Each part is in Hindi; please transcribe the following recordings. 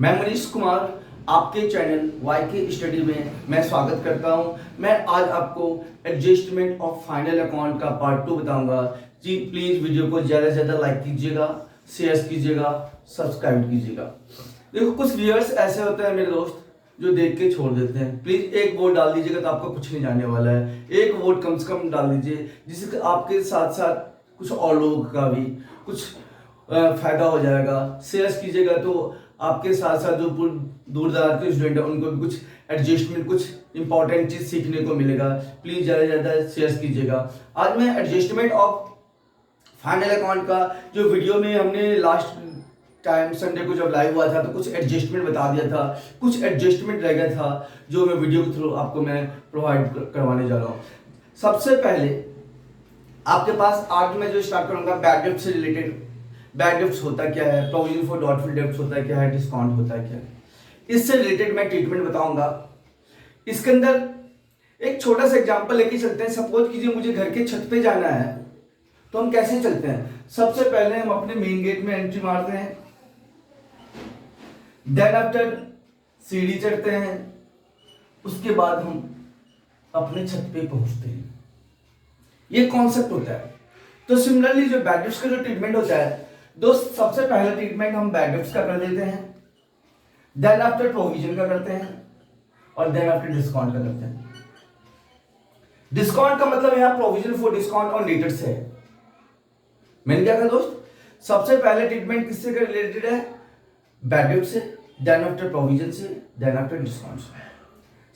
मैं मनीष कुमार आपके चैनल वाई के स्टडी में मैं स्वागत करता हूं। मैं आज आपको एडजस्टमेंट ऑफ फाइनल अकाउंट का पार्ट 2 बताऊंगा। जी प्लीज वीडियो को ज़्यादा से ज़्यादा लाइक कीजिएगा, शेयर कीजिएगा, सब्सक्राइब कीजिएगा। देखो कुछ व्यूअर्स ऐसे होते हैं मेरे दोस्त जो देख के छोड़ देते हैं। प्लीज एक वोट डाल दीजिएगा तो आपको कुछ नहीं जाने वाला है। एक वोट कम से कम डाल दीजिए जिससे आपके साथ साथ कुछ और लोगों का भी कुछ फायदा हो जाएगा। शेयर कीजिएगा तो आपके साथ साथ जो दूर दराज के स्टूडेंट है उनको भी कुछ एडजस्टमेंट, कुछ इंपॉर्टेंट चीज सीखने को मिलेगा। प्लीज ज़्यादा से ज़्यादा शेयर कीजिएगा। आज मैं एडजस्टमेंट ऑफ फाइनल अकाउंट का जो वीडियो में हमने लास्ट टाइम संडे को जब लाइव हुआ था तो कुछ एडजस्टमेंट बता दिया था, कुछ एडजस्टमेंट रह गया था जो मैं वीडियो के थ्रू आपको मैं प्रोवाइड करवाने जा रहा हूँ। सबसे पहले आपके पास आज मैं जो स्टार्ट करूंगा बैड डेब्ट से रिलेटेड। बैड डेब्ट्स होता क्या है, प्रोविजन फॉर डॉटफुल डेब्ट्स होता है क्या है, डिस्काउंट होता है क्या है, इससे रिलेटेड मैं ट्रीटमेंट बताऊंगा। इसके अंदर एक छोटा सा एग्जांपल लेके चलते हैं। सपोज कीजिए मुझे घर के छत पे जाना है तो हम कैसे चलते हैं। सबसे पहले हम अपने मेन गेट में एंट्री मारते हैं, देन आफ्टर सीढ़ी चढ़ते हैं, उसके बाद हम अपने छत पे पहुंचते हैं। ये कॉन्सेप्ट होता है। तो सिमिलरली जो बैड डेब्ट्स का जो ट्रीटमेंट होता है दोस्त, सबसे पहला ट्रीटमेंट हम बैड डेब्ट्स का कर देते हैं, देन आफ्टर प्रोविजन का करते हैं और देन आफ्टर डिस्काउंट का करते हैं। डिस्काउंट का मतलब यहां प्रोविजन फॉर डिस्काउंट और डेटर्स है। मैंने क्या कहा दोस्त, सबसे पहले ट्रीटमेंट किससे रिलेटेड है, बैड डेब्ट से, देन आफ्टर प्रोविजन से, देन आफ्टर डिस्काउंट से।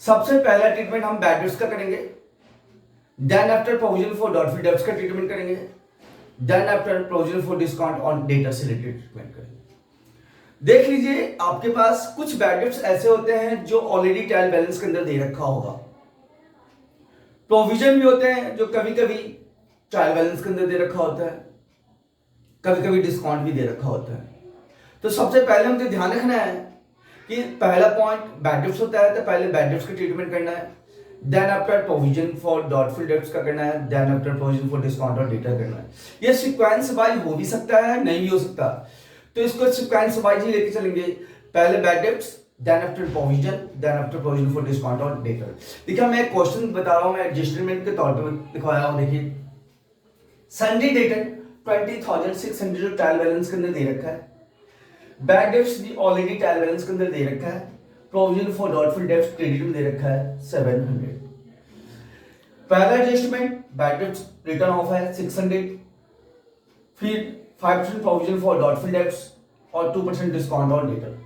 सबसे पहला ट्रीटमेंट हम बैड डेब्ट्स का करेंगे, then after provision for doubtful debts का ट्रीटमेंट करेंगे, then after provision for discount on debtor से रिलेटेड ट्रीटमेंट करेंगे। देख लीजिए आपके पास कुछ बैड डेब्ट्स ऐसे होते हैं जो ऑलरेडी ट्रायल बैलेंस के अंदर दे रखा होगा। प्रोविजन भी होते हैं जो कभी कभी ट्रायल बैलेंस के अंदर दे रखा होता है, कभी कभी डिस्काउंट भी दे रखा होता है। तो सबसे पहले हमको ध्यान रखना है कि पहला पॉइंट बैड डेब्ट्स होता है तो पहले बैड डेब्ट्स का ट्रीटमेंट करना है, then after provision for doubtful debts का करना है, then after provision for discount और डेटर करना है। ये सीक्वेंस वाइज हो भी सकता है, नहीं भी हो सकता, तो इसको सीक्वेंस वाइज ही लेके चलेंगे। पहले bad debts, then after provision, then after provision for discount और डेटर। देखिए मैं एक क्वेश्चन बता रहा हूं, मैं एडजस्टमेंट के तौर पे दिखवाया हूं। देखिए सन्डे डेटर 20,600 ट्रायल बैलेंस के अंदर दे रखा है, बैड डेब्ट्स भी ऑलरेडी ट्रायल बैलेंस के अंदर दे रखा है, provision for doubtful debts credit में दे रखा है 700। पहला adjustment bad debts return of है 600, फिर 5% प्रोविजन फॉर डॉटफुल डेब्ट्स और 2% डिस्काउंट ऑन डेटर।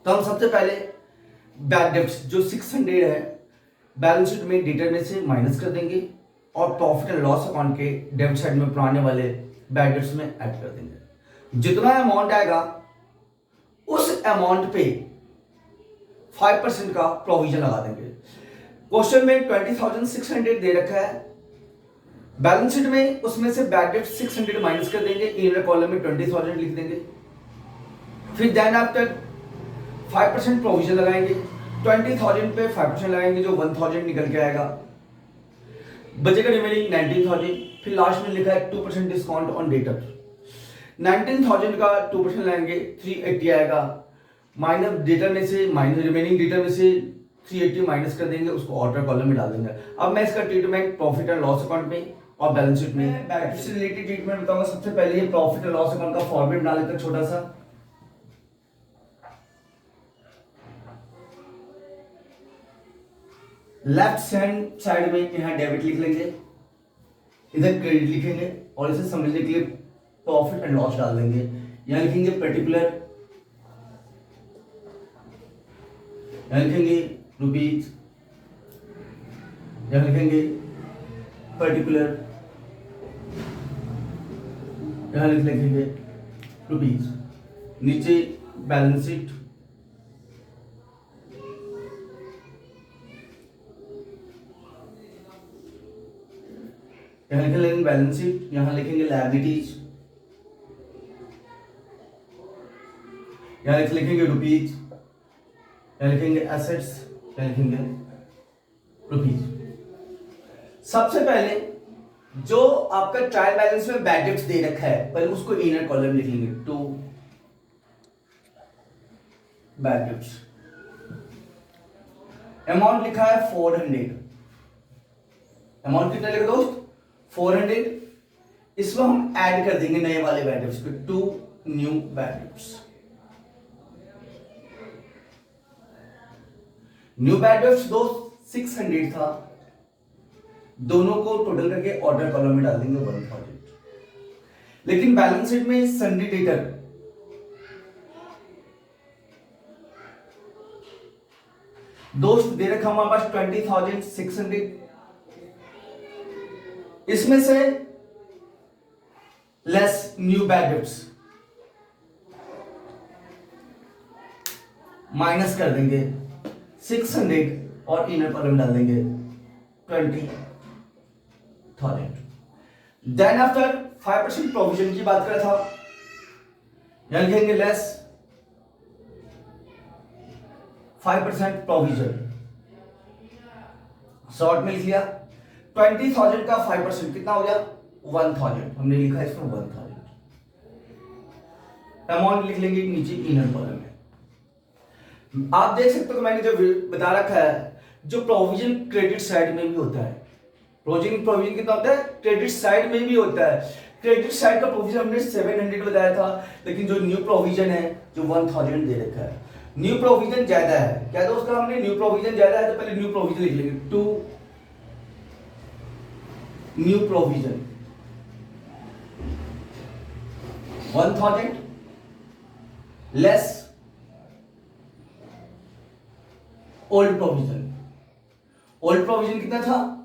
तो हम सबसे पहले बैड डेब्ट्स जो 600 है बैलेंस शीट में डेटर में से माइनस कर देंगे और प्रॉफिट एंड लॉस अकाउंट के डेबिट साइड में पुराने वाले बैड डेब्ट्स में ऐड कर देंगे। जितना अमाउंट आएगा उस अमाउंट पे 5% का प्रोविजन लगा देंगे। क्वेश्चन में 20,600 दे रखा है, बैलेंस शीट में उसमें से बैड डेब्ट 600 माइनस कर देंगे, इनर कॉलम में 20,000 लिख देंगे, फिर देन आफ्टर 5% प्रोविजन लगाएंगे। 20,000 पे 5% लगाएंगे जो 1,000 निकल के आएगा, बचेगा रिमेनिंग 19,000। फिर लास्ट में लिखा है 2% डिस्काउंट ऑन डेटर। 19,000 का 2% लगाएंगे 380 आएगा, माइनस डेटर में से माइनस रिमेनिंग डेटर में से 380 माइनस कर देंगे, उसको ऑर्डर कॉलम में डाल देंगे। अब मैं इसका treatment profit and loss account में और बैलेंस शीट में बैड डेब्ट से रिलेटेड ट्रीटमेंट बताऊंगा। सबसे पहले ये प्रॉफिट एंड लॉस अकाउंट का फॉर्मेट बना लेते हैं छोटा सा। लेफ्ट हैंड साइड में यहां डेबिट लिख लेंगे, इधर क्रेडिट लिखेंगे और इसे समझने के लिए प्रॉफिट एंड लॉस डाल देंगे। यहां लिखेंगे पर्टिकुलर, यहां लिखेंगे रुपीज, यहां लिखेंगे पर्टिकुलर, यहां लिखेंगे रुपीज, नीचे बैलेंस शीट, यहां लिखेंगे बैलेंस शीट, यहां लिखेंगे लायबिलिटीज, यहां लिखेंगे रुपीज, यहां लिखेंगे एसेट्स, यहां लिखेंगे रुपीज। सबसे पहले जो आपका ट्रायल बैलेंस में बैड डेब्ट्स दे रखा है पहले उसको इनर कॉलम लिखेंगे 2, बैड डेब्ट्स। अमाउंट लिखा है 400, अमाउंट कितना लिखा दोस्त 400, इसमें हम ऐड कर देंगे नए वाले बैड डेब्ट्स पे 2 new bad debts. New bad debts दोस्त 600 था, दोनों को टोटल करके ऑर्डर कॉलम में डाल देंगे 1000। लेकिन बैलेंस शीट में सन्डी डेटर दोस्त दे रखा हमारे पास 20,600, इसमें से less new bad debts minus कर देंगे 600 और इनर कॉलम डाल देंगे 20,000। देन आफ्टर 5% प्रोविजन की बात करा था, यहां लिखेंगे लेस 5% प्रोविजन, शॉर्ट में लिख लिया 20,000 का 5% कितना हो गया 1,000, हमने लिखा है इसमें 1,000। अमाउंट लिख लेंगे नीचे इनर कॉलम में। आप देख सकते हो कि मैंने जो बता रखा है, जो प्रोविजन क्रेडिट साइड में भी होता है, प्रोविजन कितना होता है क्रेडिट साइड में भी होता है। क्रेडिट साइड का प्रोविजन हमने 700 बताया था, लेकिन जो न्यू प्रोविजन है जो 1000 दे रखा है। न्यू प्रोविजन ज्यादा है, क्या दोस्त का हमने न्यू प्रोविजन ज्यादा है तो पहले न्यू प्रोविजन लिख लेंगे 2 new provision 1000 less old provision. Old provision कितना था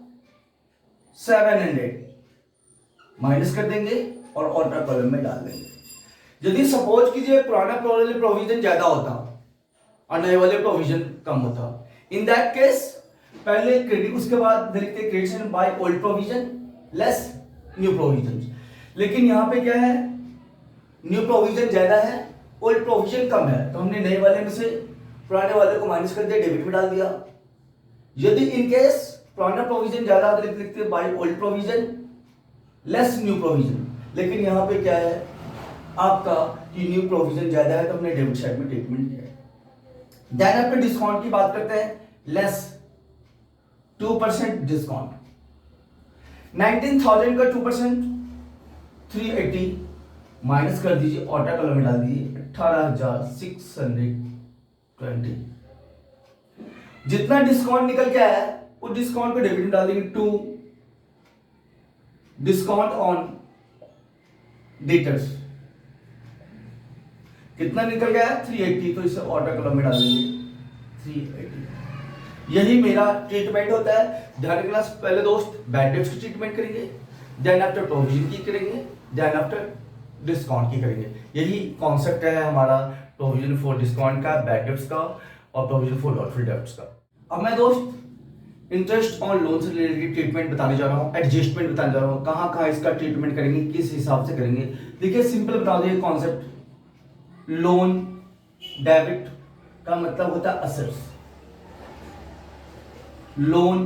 700, माइनस कर देंगे और ऑर्डर कॉलम में डाल देंगे। यदि सपोज कीजिए पुराना प्रोविजन ज्यादा होता और नए वाले प्रोविजन कम होता, इन दैट केस पहले क्रेडिट, उसके बाद लिखते credit by old provision less new provision. लेकिन यहां पे क्या है, न्यू प्रोविजन ज्यादा है, ओल्ड प्रोविजन कम है, तो हमने नए वाले में से पुराने वाले को माइनस कर दिया, डेबिट में डाल दिया। यदि इन केस पुराना प्रोविजन ज्यादा तो लिखते by old provision less new provision. लेकिन यहां पे क्या है आपका कि न्यू प्रोविजन ज्यादा है, तो हमने डेबिट साइड में ट्रीटमेंट किया है। देन आपके डिस्काउंट की बात करते हैं, लेस 2% डिस्काउंट। 19,000 का 2% 380, माइनस कर दीजिए, ऑर्डर कॉलम में डाल दीजिए 18,620। जितना डिस्काउंट निकल के आया उस डिस्काउंट को डेबिट में डाल देंगे 2 डिस्काउंट ऑन डेटर्स। कितना निकल गया 380, तो इसे ऑर्डर कॉलम में डाल देंगे 380। यही मेरा ट्रीटमेंट होता है। ध्यान रखना, पहले दोस्त बैड डेब्ट्स की ट्रीटमेंट करेंगे, देन आफ्टर प्रोविजन की करेंगे, देन आफ्टर डिस्काउंट की करेंगे। यही कॉन्सेप्ट है हमारा प्रोविजन फॉर डिस्काउंट का, बैड डेब्ट्स का और प्रोविजन फॉर डॉटफुल डेब्ट्स का। अब मैं दोस्त इंटरेस्ट ऑन लोन से रिलेटेड ट्रीटमेंट बताने जा रहा हूँ, एडजस्टमेंट बताने जा रहा हूँ, कहाँ कहाँ इसका ट्रीटमेंट करेंगे, किस हिसाब से करेंगे। देखिए सिंपल बता दो ये कॉन्सेप्ट, लोन डेबिट का मतलब होता है असेट्स, लोन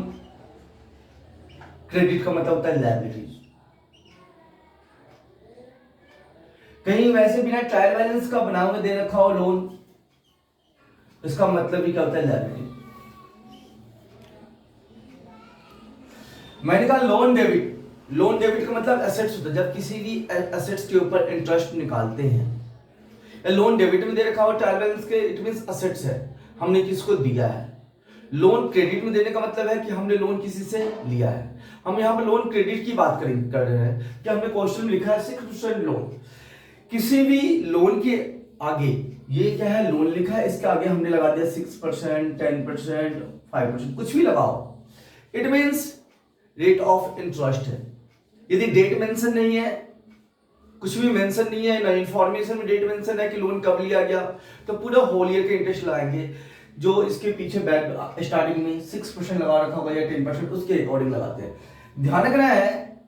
क्रेडिट का मतलब होता है लायबिलिटीज। कहीं वैसे बिना ट्रायल बैलेंस का बना हुआ दे रखा हो लोन, इसका मतलब ही क्या होता है लायबिलिटी। मैंने कहा लोन डेबिट, लोन डेबिट का मतलब एसेट्स होता है, जब किसी भी एसेट्स के ऊपर इंटरेस्ट निकालते हैं। लोन डेबिट में दे रखा हो ट्रायल बैलेंस के, इट मींस एसेट्स है, हमने किसको दिया है। लोन क्रेडिट में देने का मतलब है कि हमने लोन किसी से लिया है। हम यहाँ पे लोन क्रेडिट की बात कर रहे हैं कि हमने क्वेश्चन में लिखा है 6% लोन। किसी भी लोन के आगे, ये क्या है लोन लिखा है, इसके आगे हमने लगा दिया 6%, 10%, 5%, कुछ भी लगाओ, it means rate of interest है। यदि डेट मेंशन नहीं है, कुछ भी मेंशन नहीं है, ना इंफॉर्मेशन में डेट मेंशन है कि लोन कब लिया गया, तो पूरा होल ईयर का इंटरेस्ट लगाएंगे। जो इसके पीछे बैक स्टार्टिंग में 6% लगा रखा होगा या 10%, उसके अकॉर्डिंग लगाते हैं। ध्यान रखना है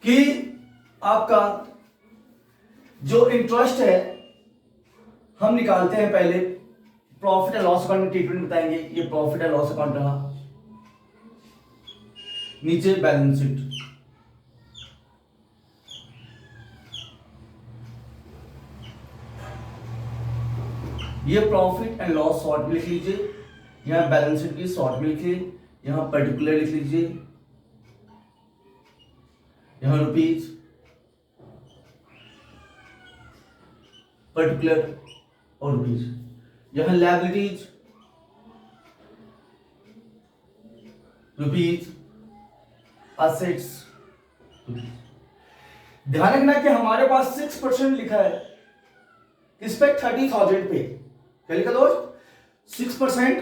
कि आपका जो इंटरेस्ट है हम निकालते हैं पहले प्रॉफिट एंड लॉस अकाउंट में ट्रीटमेंट बताएंगे। ये प्रॉफिट एंड लॉस अकाउंट रहा, नीचे बैलेंस शीट, ये प्रॉफिट एंड लॉस शॉर्ट में लिख लीजिए, यहाँ बैलेंस शीट भी शॉर्ट में लिखिए, यहाँ पर्टिकुलर लिख लीजिए, यहाँ रुपीज, पर्टिकुलर और रुपीज, यहाँ लायबिलिटीज, रुपीज, असेट्स, ध्यान रखना कि हमारे पास 6% लिखा है किस पे, 30,000 पे। क्या लिखा दोस्त, 6%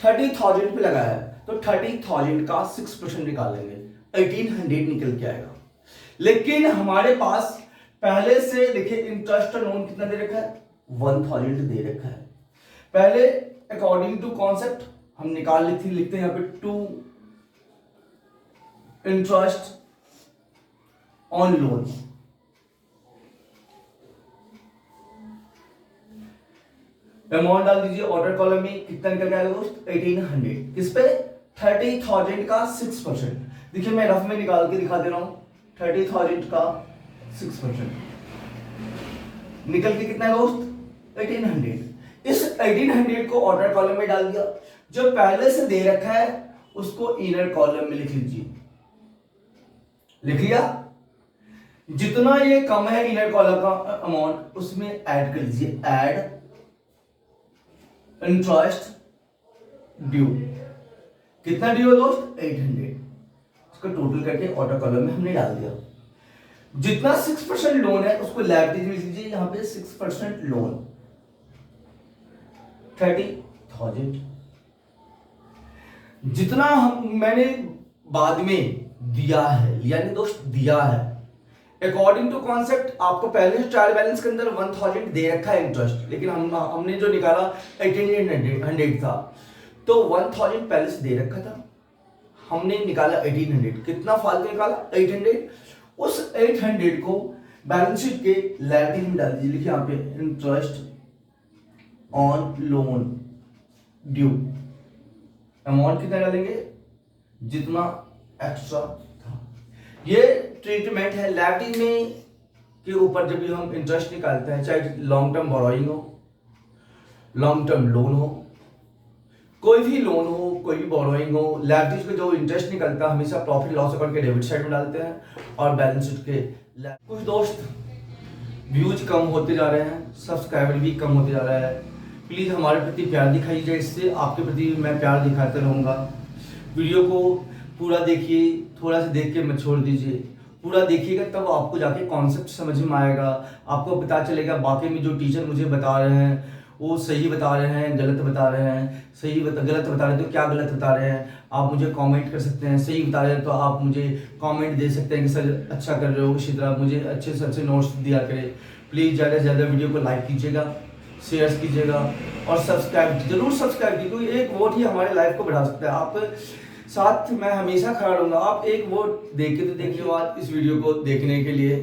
30,000 पे लगा है, तो 30,000 का 6% निकाल लेंगे, 1800 निकल के आएगा। लेकिन हमारे पास पहले से देखिए इंटरेस्ट लोन कितना दे रखा है, 1000 दे रखा है। पहले अकॉर्डिंग टू कॉन्सेप्ट हम निकाल लिखते हैं यहाँ पे 2 इंटरेस्ट ऑन लोन, अमाउंट डाल दीजिए ऑर्डर कॉलम में, कितना निकल आएगा दोस्त, 1800 किस पे, 30,000 का 6%। देखिए मैं रफ में निकाल के दिखा दे रहा हूं, 30,000 का 6% निकल के कितना है दोस्त, 1800। इस 1800 को ऑर्डर कॉलम में डाल दिया, जो पहले से दे रखा है उसको इनर कॉलम में लिख लीजिए, लिख लिया। जितना ये कम है इनर कॉलम का अमाउंट उसमें ऐड कर लीजिए, ऐड इंटरेस्ट ड्यू, कितना ड्यू है दोस्त, 800, इसको टोटल करके ऑर्डर कॉलम में हमने डाल दिया। जितना 6% लोन है उसको लायबिलिटी लिख लीजिए, यहां पे 6% लोन 30,000। जितना मैंने बाद में दिया है, यानी दोस्त दिया है अकॉर्डिंग टू कॉन्सेप्ट, आपको पहले से ट्रायल बैलेंस के अंदर 1000 दे रखा है इंटरेस्ट, लेकिन हमने जो निकाला 1800 था, तो 1000 पहले से दे रखा था, हमने निकाला 1800, कितना फालतू निकाला, 800। उस 800 को बैलेंस शीट के लायबिलिटी में डाल दीजिए, लिखिए यहाँ पे interest on loan due, amount कितना डालेंगे, जितना एक्स्ट्रा था। ये ट्रीटमेंट है लायबिलिटी में के ऊपर। जब भी हम इंटरेस्ट निकालते हैं, चाहे लॉन्ग टर्म बोरोइंग हो, लॉन्ग टर्म लोन हो, कोई भी लोन हो, कोई भी बोरोइंग हो, लायबिलिटीज पे जो इंटरेस्ट निकलता है हमेशा प्रॉफिट लॉस अकाउंट के डेबिट साइड में डालते हैं और बैलेंस शीट के। कुछ दोस्त व्यूज कम होते जा रहे हैं, सब्सक्राइबर भी कम होते जा रहा है, प्लीज़ हमारे प्रति प्यार दिखाइए, इससे आपके प्रति मैं प्यार दिखाता रहूँगा। वीडियो को पूरा देखिए, थोड़ा सा देख के मत छोड़ दीजिए, पूरा देखिएगा तब आपको जाके कॉन्सेप्ट समझ में आएगा, आपको पता चलेगा बाकी में जो टीचर मुझे बता रहे हैं वो सही बता रहे हैं, गलत बता रहे हैं, गलत बता रहे हैं तो क्या गलत बता रहे हैं, आप मुझे कमेंट कर सकते हैं। सही बता रहे हैं तो आप मुझे कमेंट दे सकते हैं कि सर अच्छा कर रहे हो, इसी तरह मुझे अच्छे से अच्छे नोट्स दिया करें। प्लीज़ ज़्यादा से ज़्यादा वीडियो को लाइक कीजिएगा, शेयर कीजिएगा और सब्सक्राइब जरूर सब्सक्राइब कीजिए, क्योंकि एक वोट ही हमारे लाइफ को बढ़ा सकता है। आप साथ मैं हमेशा खड़ा रहूँगा, आप एक वोट देख के तो देखिए। बाद इस वीडियो को देखने के लिए